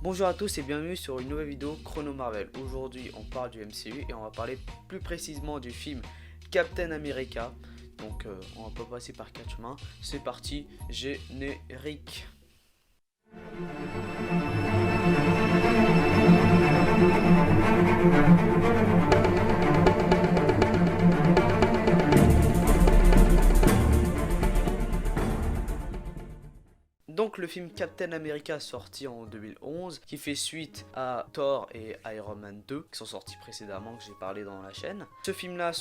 Bonjour à tous et bienvenue sur une nouvelle vidéo Chrono Marvel. Aujourd'hui on parle du MCU et on va parler plus précisément du film Captain America. Donc on va pas passer par quatre chemins. C'est parti, générique. Donc le film Captain America sorti en 2011 qui fait suite à Thor et Iron Man 2 qui sont sortis précédemment, que j'ai parlé dans la chaîne. Ce film là,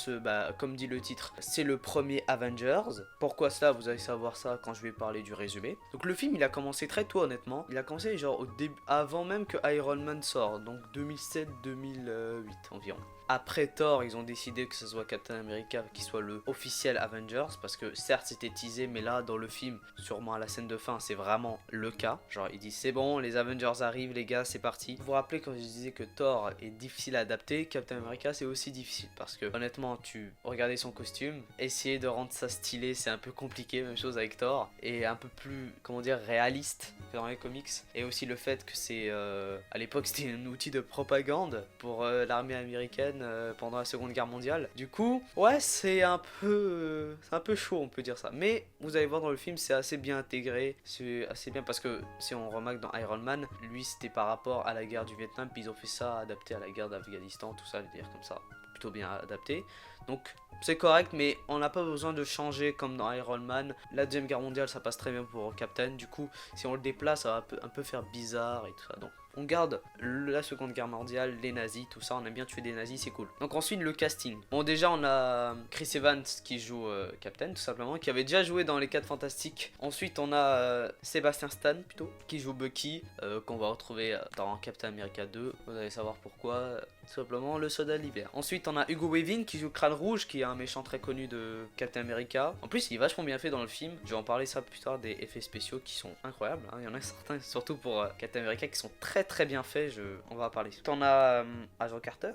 comme dit le titre, c'est le premier Avengers. Pourquoi ça? Vous allez savoir ça quand je vais parler du résumé. Donc le film il a commencé très tôt honnêtement. Il a commencé genre au début, avant même que Iron Man sort, donc 2007-2008 environ. Après Thor, ils ont décidé que ce soit Captain America qui soit le officiel Avengers, parce que certes c'était teasé, mais là dans le film, sûrement à la scène de fin, c'est vraiment le cas. Genre ils disent c'est bon, les Avengers arrivent les gars, c'est parti. Vous vous rappelez quand je disais que Thor est difficile à adapter, Captain America c'est aussi difficile, parce que honnêtement tu regardais son costume, essayer de rendre ça stylé c'est un peu compliqué, même chose avec Thor, et un peu plus, comment dire, réaliste que dans les comics. Et aussi le fait que c'est, à l'époque c'était un outil de propagande pour l'armée américaine pendant la Seconde Guerre mondiale. Du coup, ouais, c'est un peu chaud, on peut dire ça. Mais vous allez voir dans le film, c'est assez bien intégré, c'est assez bien parce que si on remarque dans Iron Man, lui c'était par rapport à la guerre du Vietnam, puis ils ont fait ça adapté à la guerre d'Afghanistan, tout ça, dire comme ça, plutôt bien adapté. Donc c'est correct, mais on n'a pas besoin de changer comme dans Iron Man. La deuxième guerre mondiale, ça passe très bien pour Captain. Du coup, si on le déplace, ça va un peu faire bizarre et tout ça. Donc on garde la seconde guerre mondiale, les nazis, tout ça, on aime bien tuer des nazis, c'est cool. Donc ensuite le casting. Bon déjà on a Chris Evans qui joue Captain tout simplement, qui avait déjà joué dans les 4 Fantastiques. Ensuite on a Sebastian Stan plutôt, qui joue Bucky, qu'on va retrouver dans Captain America 2. Vous allez savoir pourquoi, tout simplement le soldat de l'hiver. Ensuite on a Hugo Weaving qui joue Crâne Rouge, qui est un méchant très connu de Captain America. En plus il est vachement bien fait dans le film, je vais en parler ça plus tard, des effets spéciaux qui sont incroyables, hein. Il y en a certains, surtout pour Captain America, qui sont très bien fait, on va en parler. On a Agent Carter,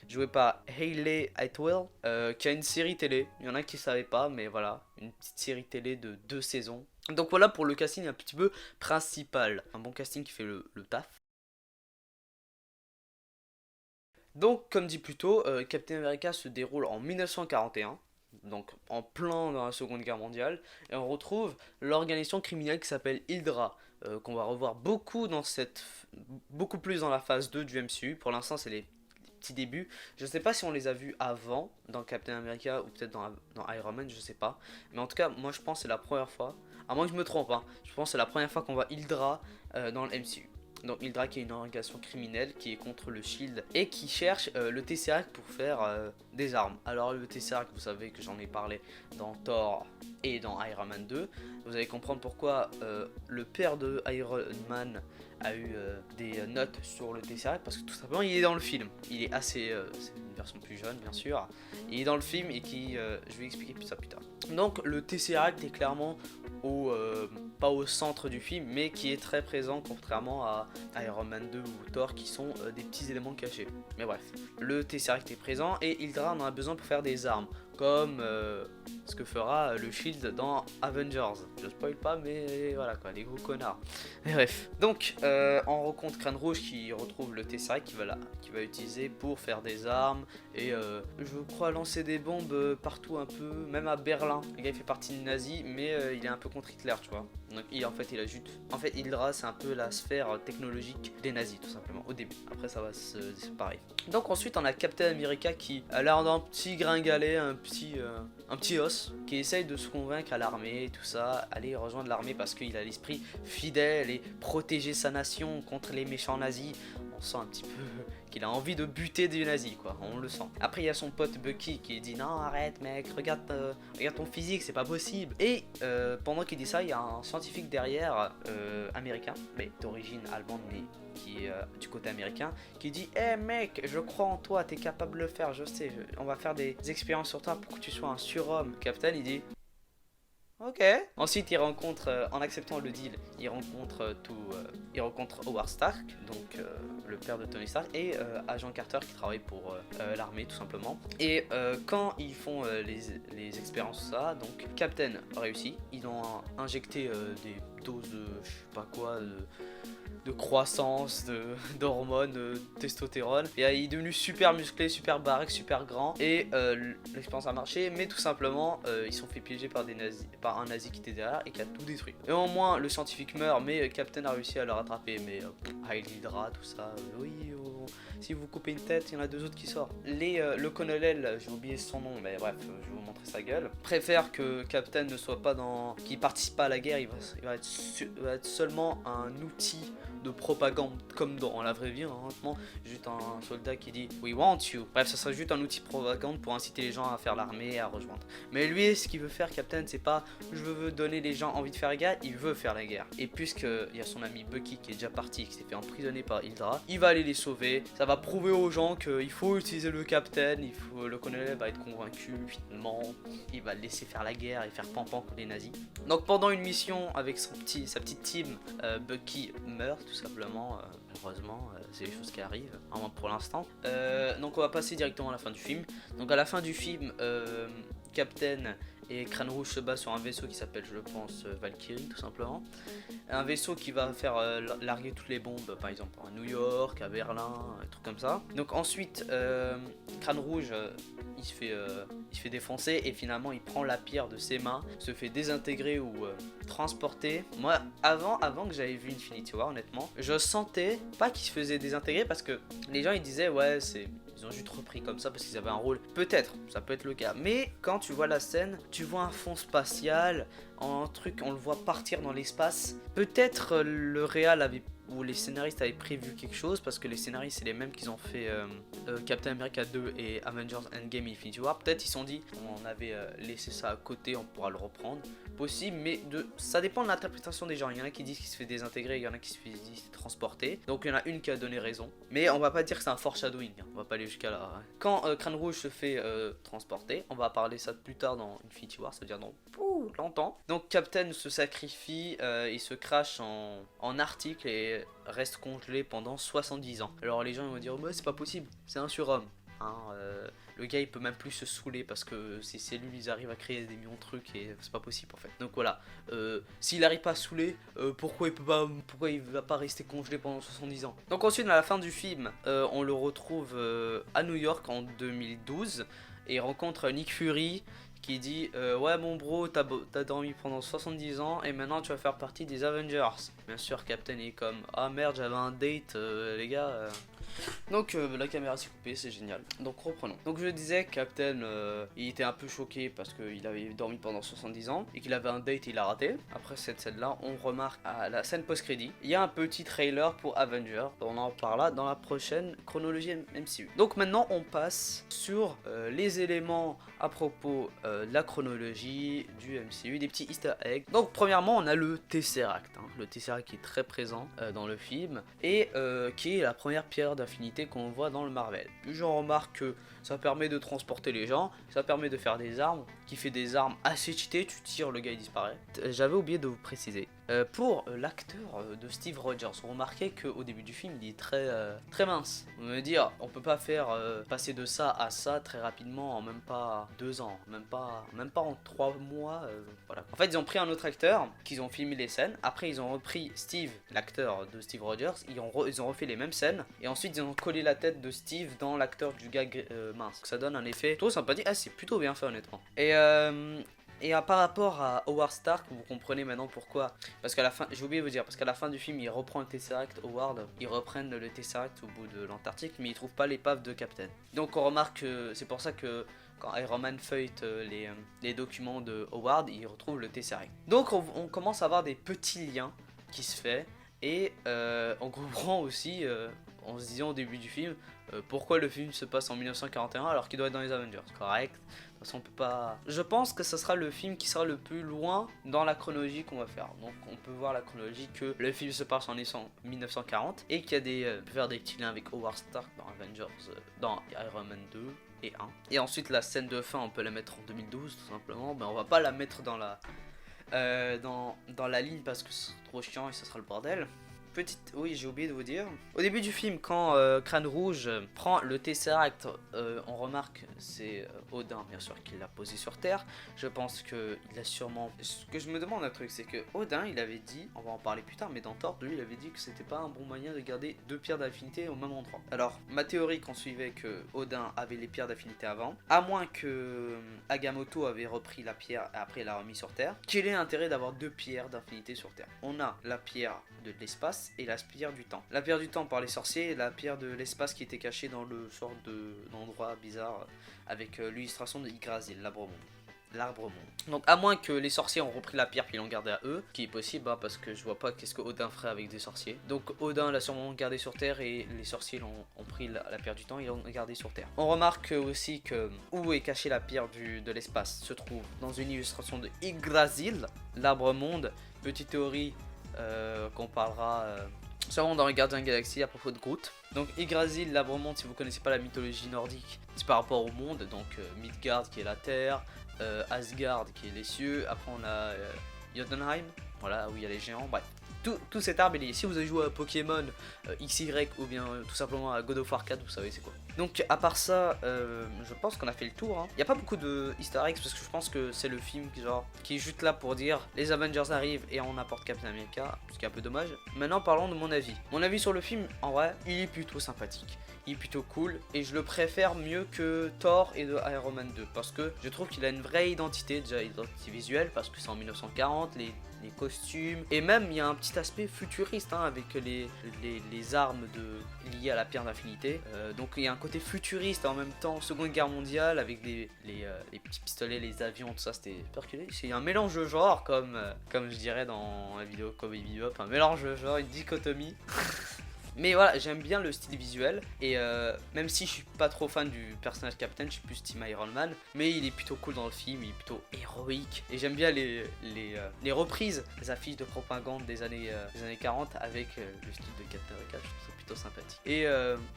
joué par Hayley Atwell, qui a une série télé. Il y en a qui ne savaient pas, mais voilà, une petite série télé de 2 saisons. Donc voilà pour le casting un petit peu principal. Un bon casting qui fait le taf. Donc, comme dit plus tôt, Captain America se déroule en 1941. Donc en plein dans la Seconde Guerre mondiale, et on retrouve l'organisation criminelle qui s'appelle Hydra, qu'on va revoir beaucoup plus dans la phase 2 du MCU. Pour l'instant c'est les petits débuts, je sais pas si on les a vus avant dans Captain America ou peut-être dans Iron Man, je sais pas, mais en tout cas moi je pense que c'est la première fois, à moins que je me trompe, hein, je pense que c'est la première fois qu'on voit Hydra dans le MCU. Donc Hydra qui est une organisation criminelle qui est contre le Shield et qui cherche le Tesseract pour faire des armes. Alors le Tesseract, vous savez que j'en ai parlé dans Thor et dans Iron Man 2. Vous allez comprendre pourquoi le père de Iron Man a eu des notes sur le Tesseract, parce que tout simplement il est dans le film. Il est assez, c'est une version plus jeune bien sûr. Il est dans le film et je vais expliquer ça plus tard. Donc le Tesseract est clairement pas au centre du film, mais qui est très présent contrairement à Iron Man 2 ou Thor qui sont des petits éléments cachés. Mais bref, le Tesseract est présent et Hydra en a besoin pour faire des armes, comme ce que fera le Shield dans Avengers. Je spoil pas, mais voilà quoi, les gros connards. Mais bref, donc on rencontre Crâne Rouge qui retrouve le Tesseract qui va utiliser pour faire des armes et je crois lancer des bombes partout un peu, même à Berlin. Le gars il fait partie des nazis, mais il est un peu contre Hitler, tu vois. Donc en fait Hydra c'est un peu la sphère technologique des nazis tout simplement au début. Après ça va se séparer. Donc ensuite on a Captain America qui a l'air d'un petit gringalet, un petit os, qui essaye de se convaincre à l'armée et tout ça, aller rejoindre l'armée parce qu'il a l'esprit fidèle et protéger sa nation contre les méchants nazis. On sent un petit peu qu'il a envie de buter des nazis quoi, on le sent. Après il y a son pote Bucky qui dit non arrête mec, regarde ton physique, c'est pas possible. Et pendant qu'il dit ça, il y a un scientifique derrière, américain, mais d'origine allemande mais qui est du côté américain, qui dit hey mec, je crois en toi, t'es capable de le faire, je sais, on va faire des expériences sur toi pour que tu sois un surhomme. Captain il dit ok. Ensuite, il rencontre, en acceptant le deal, il rencontre Howard Stark, donc le père de Tony Stark, et Agent Carter qui travaille pour l'armée tout simplement. Et quand ils font les expériences ça, donc Captain réussit, ils ont injecté dose de je sais pas quoi, de croissance, d'hormones, de testostérone. Et il est devenu super musclé, super baraque, super grand. Et l'expérience a marché, mais tout simplement, ils sont fait piéger par un nazi qui était derrière et qui a tout détruit. Et au moins, le scientifique meurt, mais Captain a réussi à le rattraper. Mais Heil Hydra, tout ça, oui, si vous coupez une tête, il y en a 2 autres qui sortent. Le colonel, j'ai oublié son nom, mais bref, je vais vous montrer sa gueule, préfère que Captain ne soit pas qu'il participe pas à la guerre, il va être seulement un outil de propagande comme dans la vraie vie, honnêtement, juste un soldat qui dit we want you. Bref, ça sera juste un outil de propagande pour inciter les gens à faire l'armée et à rejoindre. Mais lui, ce qu'il veut faire, Captain, c'est pas je veux donner les gens envie de faire la guerre, il veut faire la guerre. Et puisqu'il y a son ami Bucky qui est déjà parti, qui s'est fait emprisonner par Hydra, il va aller les sauver. Ça va prouver aux gens qu'il faut utiliser le Captain, le colonel va être convaincu, finalement, il va laisser faire la guerre et faire pampan contre les nazis. Donc pendant une mission avec sa petite team, Bucky meurt tout simplement, malheureusement, c'est les choses qui arrivent, au moins pour l'instant. Donc on va passer directement à la fin du film. Donc à la fin du film, Captain et Crâne Rouge se bat sur un vaisseau qui s'appelle, je le pense, Valkyrie, tout simplement. Un vaisseau qui va faire larguer toutes les bombes, par exemple à New York, à Berlin, un truc comme ça. Donc ensuite, Crâne Rouge, il se fait défoncer et finalement il prend la pierre de ses mains, se fait désintégrer ou transporter. Moi, avant que j'avais vu Infinity War, honnêtement, je sentais pas qu'il se faisait désintégrer parce que les gens ils disaient ouais ils ont juste repris comme ça parce qu'ils avaient un rôle. Peut-être, ça peut être le cas. Mais quand tu vois la scène, tu vois un fond spatial, un truc, on le voit partir dans l'espace. Peut-être le réal avait où les scénaristes avaient prévu quelque chose parce que les scénaristes c'est les mêmes qu'ils ont fait Captain America 2 et Avengers Endgame et Infinity War. Peut-être ils se sont dit on avait laissé ça à côté, on pourra le reprendre. Possible, mais ça dépend de l'interprétation des gens. Il y en a qui disent qu'il se fait désintégrer, il y en a qui se disent transporter. Donc il y en a une qui a donné raison. Mais on va pas dire que c'est un foreshadowing, on va pas aller jusqu'à là. Quand Crâne Rouge se fait transporter, on va parler ça plus tard dans Infinity War, c'est-à-dire dans longtemps. Donc Captain se sacrifie, il se crache en Arctique et reste congelé pendant 70 ans. Alors les gens ils vont dire bah, c'est pas possible, c'est un surhomme. Le gars il peut même plus se saouler parce que ses cellules ils arrivent à créer des millions de trucs et c'est pas possible en fait. Donc voilà, s'il arrive pas à saouler, pourquoi il va pas rester congelé pendant 70 ans. Donc ensuite à la fin du film, on le retrouve à New York en 2012 et il rencontre Nick Fury qui dit ouais mon bro t'as dormi pendant 70 ans et maintenant tu vas faire partie des Avengers. Bien sûr Captain est comme ah merde j'avais un date les gars. Donc la caméra s'est coupée, c'est génial. Donc reprenons. Donc je disais Captain il était un peu choqué parce qu'il avait dormi pendant 70 ans et qu'il avait un date et il a raté. Après cette scène là on remarque à la scène post-crédit il y a un petit trailer pour Avengers. On en parlera dans la prochaine chronologie MCU. Donc maintenant on passe sur les éléments à propos de la chronologie du MCU, des petits easter eggs. Donc premièrement on a le Tesseract, le Tesseract qui est très présent dans le film et qui est la première pierre d'infinité qu'on voit dans le Marvel. Puis j'en remarque que ça permet de transporter les gens, ça permet de faire des armes, qui fait des armes assez cheatées, tu tires, le gars il disparaît. J'avais oublié de vous préciser. Pour l'acteur de Steve Rogers, vous remarquez qu'au début du film il est très mince. On va me dire, on peut pas faire passer de ça à ça très rapidement en même pas 2 ans, même pas en 3 mois. Voilà. En fait ils ont pris un autre acteur, qu'ils ont filmé les scènes, après ils ont repris Steve, l'acteur de Steve Rogers, ils ont refait les mêmes scènes, et ensuite ils ont collé la tête de Steve dans l'acteur du gars mince. Ça donne un effet plutôt sympathique, c'est plutôt bien fait honnêtement. Et par rapport à Howard Stark, vous comprenez maintenant pourquoi. Parce qu'à la fin, j'ai oublié de vous dire, parce qu'à la fin du film, il reprend le Tesseract, Howard, ils reprennent le Tesseract au bout de l'Antarctique, mais ils trouvent pas l'épave de Captain. Donc on remarque que c'est pour ça que quand Iron Man feuillete les documents de Howard, il retrouve le Tesseract. Donc on commence à avoir des petits liens qui se font, et on comprend aussi, en se disant au début du film, pourquoi le film se passe en 1941 alors qu'il doit être dans les Avengers. Correct. De toute façon, on peut pas. Je pense que ce sera le film qui sera le plus loin dans la chronologie qu'on va faire. Donc, on peut voir la chronologie que le film se passe en 1940 et qu'il y a peut faire des petits liens avec Howard Stark dans Avengers, dans Iron Man 2 et 1. Et ensuite, la scène de fin, on peut la mettre en 2012 tout simplement. Mais on va pas la mettre dans la ligne parce que c'est trop chiant et ça sera le bordel. Oui, j'ai oublié de vous dire. Au début du film, quand Crâne Rouge prend le Tesseract, on remarque c'est Odin, bien sûr, qui l'a posé sur Terre. Je pense que il a sûrement. Ce que je me demande un truc, c'est que Odin, il avait dit, on va en parler plus tard, mais dans Thor, lui, il avait dit que c'était pas un bon moyen de garder deux pierres d'affinité au même endroit. Alors, ma théorie qu'on suivait que Odin avait les pierres d'affinité avant, à moins que Agamotto avait repris la pierre et après l'a remis sur Terre. Quel est l'intérêt d'avoir deux pierres d'affinité sur Terre? On a la pierre de l'espace et la pierre du temps. La pierre du temps par les sorciers et la pierre de l'espace qui était cachée dans le sort d'endroit bizarre avec l'illustration de Yggdrasil, l'arbre monde. Donc à moins que les sorciers ont repris la pierre puis l'ont gardée à eux, qui est possible parce que je vois pas qu'est-ce que Odin ferait avec des sorciers. Donc Odin l'a sûrement gardé sur Terre et les sorciers ont pris la pierre du temps et l'ont gardé sur Terre. On remarque aussi que où est cachée la pierre de l'espace se trouve dans une illustration de Yggdrasil, l'arbre monde. Petite théorie qu'on parlera sûrement dans les Gardiens de la Galaxie à propos de Groot. Donc Yggdrasil, l'arbre monde, si vous connaissez pas la mythologie nordique, c'est par rapport au monde. Donc Midgard qui est la terre, Asgard qui est les cieux, après on a Jotunheim, voilà, où il y a les géants, bref. Tout cet arbre est lié. Si vous avez joué à Pokémon XY ou bien tout simplement à God of War 4, vous savez c'est quoi. Donc à part ça, je pense qu'on a fait le tour. Il n'y a pas beaucoup de easter eggs parce que je pense que c'est le film qui est juste là pour dire les Avengers arrivent et on apporte Captain America, ce qui est un peu dommage. Maintenant parlons de mon avis. Mon avis sur le film, en vrai, il est plutôt sympathique. Il est plutôt cool et je le préfère mieux que Thor et de Iron Man 2 parce que je trouve qu'il a une vraie identité, déjà identité visuelle parce que c'est en 1940, les costumes et même il y a un petit aspect futuriste avec les armes liées à la pierre d'infinité. Donc il y a un côté futuriste en même temps Seconde Guerre mondiale avec les petits pistolets, les avions, tout ça, c'était perculé. C'est un mélange de genres comme je dirais dans la vidéo Cowboy Bebop, un mélange de genres, une dichotomie. Mais voilà, j'aime bien le style visuel et même si je suis pas trop fan du personnage Captain, je suis plus team Iron Man, mais il est plutôt cool dans le film, il est plutôt héroïque et j'aime bien les reprises, les affiches de propagande des années 40 avec le style de Captain America, je trouve ça plutôt sympathique. Et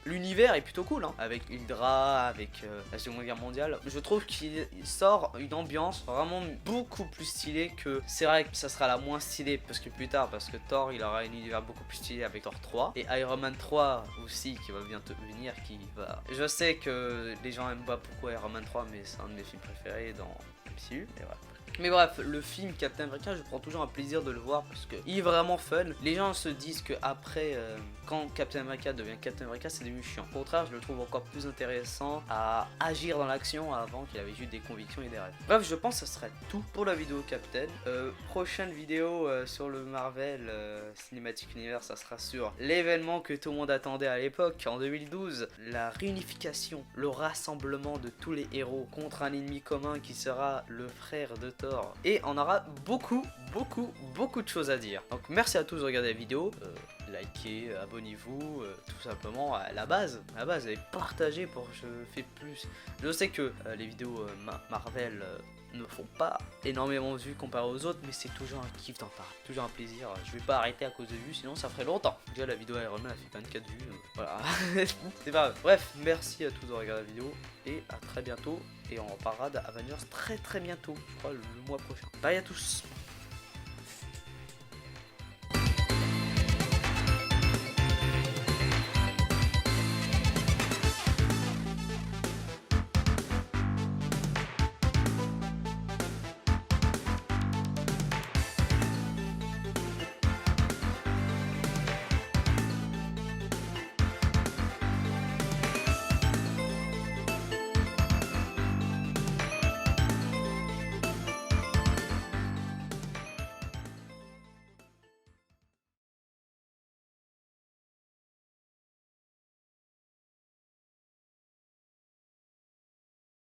l'univers est plutôt cool, avec Hydra, avec la Seconde Guerre mondiale. Je trouve qu'il sort une ambiance vraiment beaucoup plus stylée que, c'est vrai que ça sera la moins stylée parce que plus tard, parce que Thor il aura un univers beaucoup plus stylé avec Thor 3 et Iron Man 3 aussi qui va bientôt venir, je sais que les gens aiment pas beaucoup Iron Man 3 mais c'est un de mes films préférés dans MCU et voilà. Mais bref, le film Captain America, je prends toujours un plaisir de le voir parce que il est vraiment fun. Les gens se disent que après, quand Captain America devient Captain America, c'est devenu chiant. Au contraire, je le trouve encore plus intéressant à agir dans l'action avant qu'il avait juste des convictions et des rêves. Bref, je pense que ce serait tout pour la vidéo Captain. Prochaine vidéo sur le Marvel Cinematic Universe, ça sera sur l'événement que tout le monde attendait à l'époque, en 2012. La réunification, le rassemblement de tous les héros contre un ennemi commun qui sera le frère de Thor. Et on aura beaucoup de choses à dire. Donc merci à tous de regarder la vidéo, likez, abonnez-vous, tout simplement à la base, et partagez pour que je fais plus. Je sais que les vidéos Marvel ne font pas énormément de vues comparé aux autres, mais c'est toujours un kiff d'en parler, toujours un plaisir. Je vais pas arrêter à cause de vues, sinon ça ferait longtemps. Déjà la vidéo Iron Man a fait 24 vues, voilà. C'est pas grave. Bref, merci à tous de regarder la vidéo et à très bientôt. Et on reparlera d'Avengers très bientôt, je crois le mois prochain. Bye à tous.